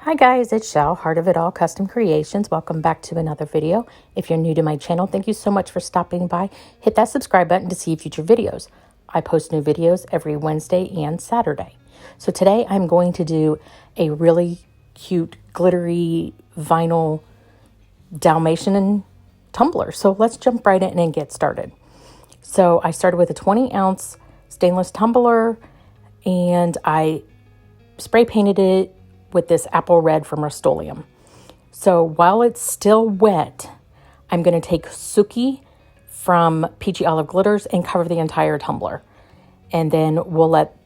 Hi guys, it's Shell, Heart of It All Custom Creations. Welcome back to another video. If you're new to my channel, thank you so much for stopping by. Hit that subscribe button to see future videos. I post new videos every Wednesday and Saturday. So today I'm going to do a really cute glittery vinyl Dalmatian tumbler. So let's jump right in and get started. So I started with a 20-ounce stainless tumbler and I spray painted it with this apple red from Rustoleum. So while it's still wet, I'm going to take Suki from Peachy Olive Glitters and cover the entire tumbler. And then we'll let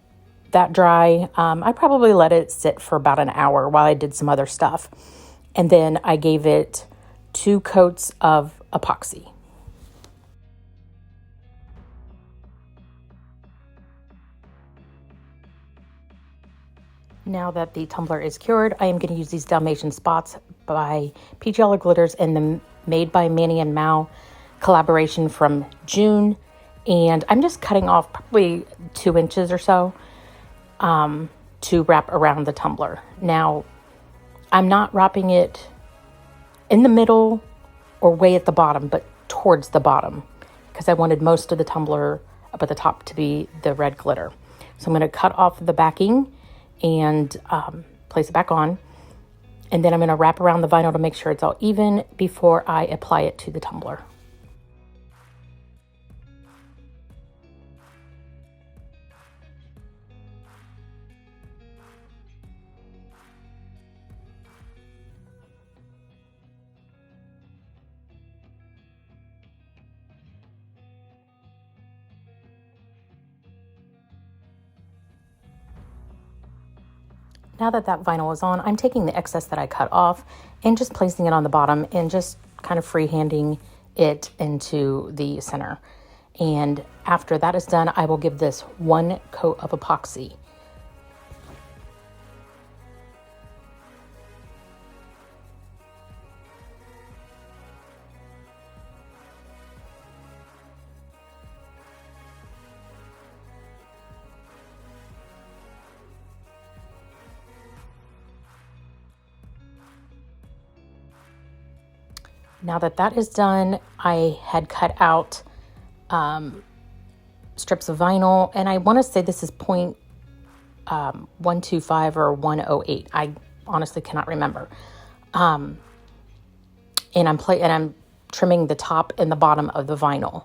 that dry. I probably let it sit for about an hour while I did some other stuff. And then I gave it 2 coats of epoxy. Now that the tumbler is cured, I am going to use these Dalmatian spots by Peachy Olive Glitters and the Made by Manny and Mao collaboration from June. And I'm just cutting off probably 2 inches or so to wrap around the tumbler. Now, I'm not wrapping it in the middle or way at the bottom, but towards the bottom because I wanted most of the tumbler up at the top to be the red glitter. So I'm going to cut off the backing and place it back on. And then I'm going to wrap around the vinyl to make sure it's all even before I apply it to the tumbler. Now that vinyl is on, I'm taking the excess that I cut off and just placing it on the bottom and just kind of freehanding it into the center. And after that is done, I will give this 1 coat of epoxy. Now that that is done, I had cut out strips of vinyl, and I want to say this is 0.125 or 108. I honestly cannot remember. And I'm trimming the top and the bottom of the vinyl.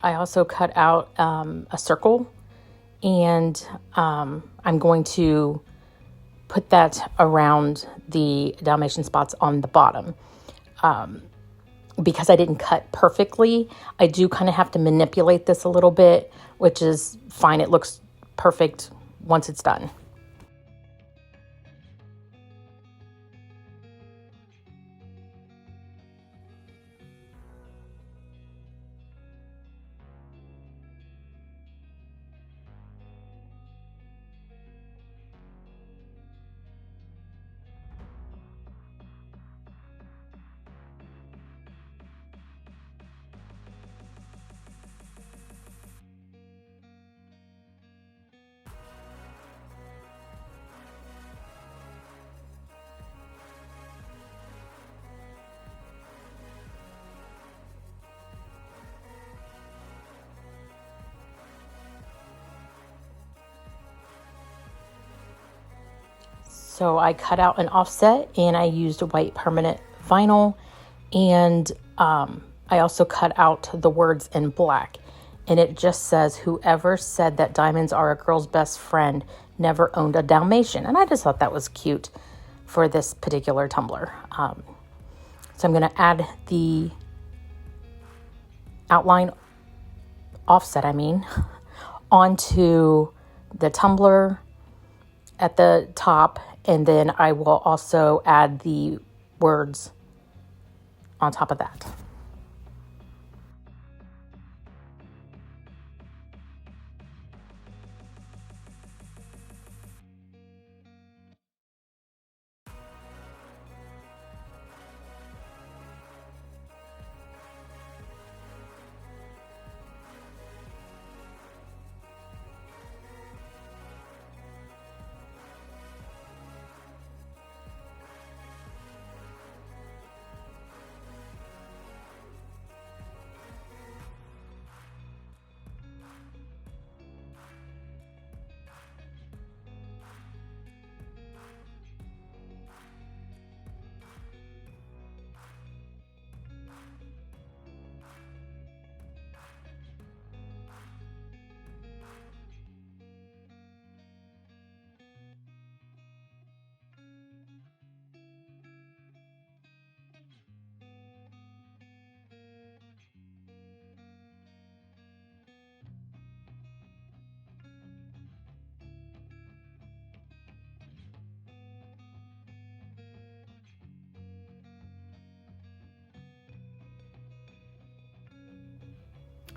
I also cut out a circle, and I'm going to put that around the Dalmatian spots on the bottom. Because I didn't cut perfectly, I do kind of have to manipulate this a little bit, which is fine. It looks perfect once it's done. So I cut out an offset and I used white permanent vinyl, and I also cut out the words in black, and it just says, "Whoever said that diamonds are a girl's best friend never owned a Dalmatian." And I just thought that was cute for this particular tumbler. So I'm going to add the outline offset, onto the tumbler at the top, and then I will also add the words on top of that.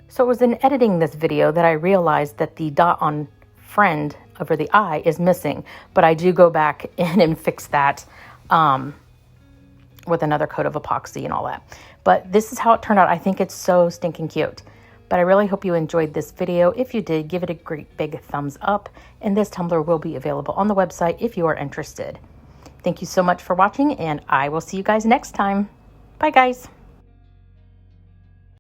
So it was in editing this video that I realized that the dot on friend over the I is missing, but I do go back in and fix that with another coat of epoxy and all that. But this is how it turned out. I think it's so stinking cute. But I really hope you enjoyed this video. If you did, give it a great big thumbs up. And this tumbler will be available on the website if you are interested. Thank you so much for watching, and I will see you guys next time. Bye, guys.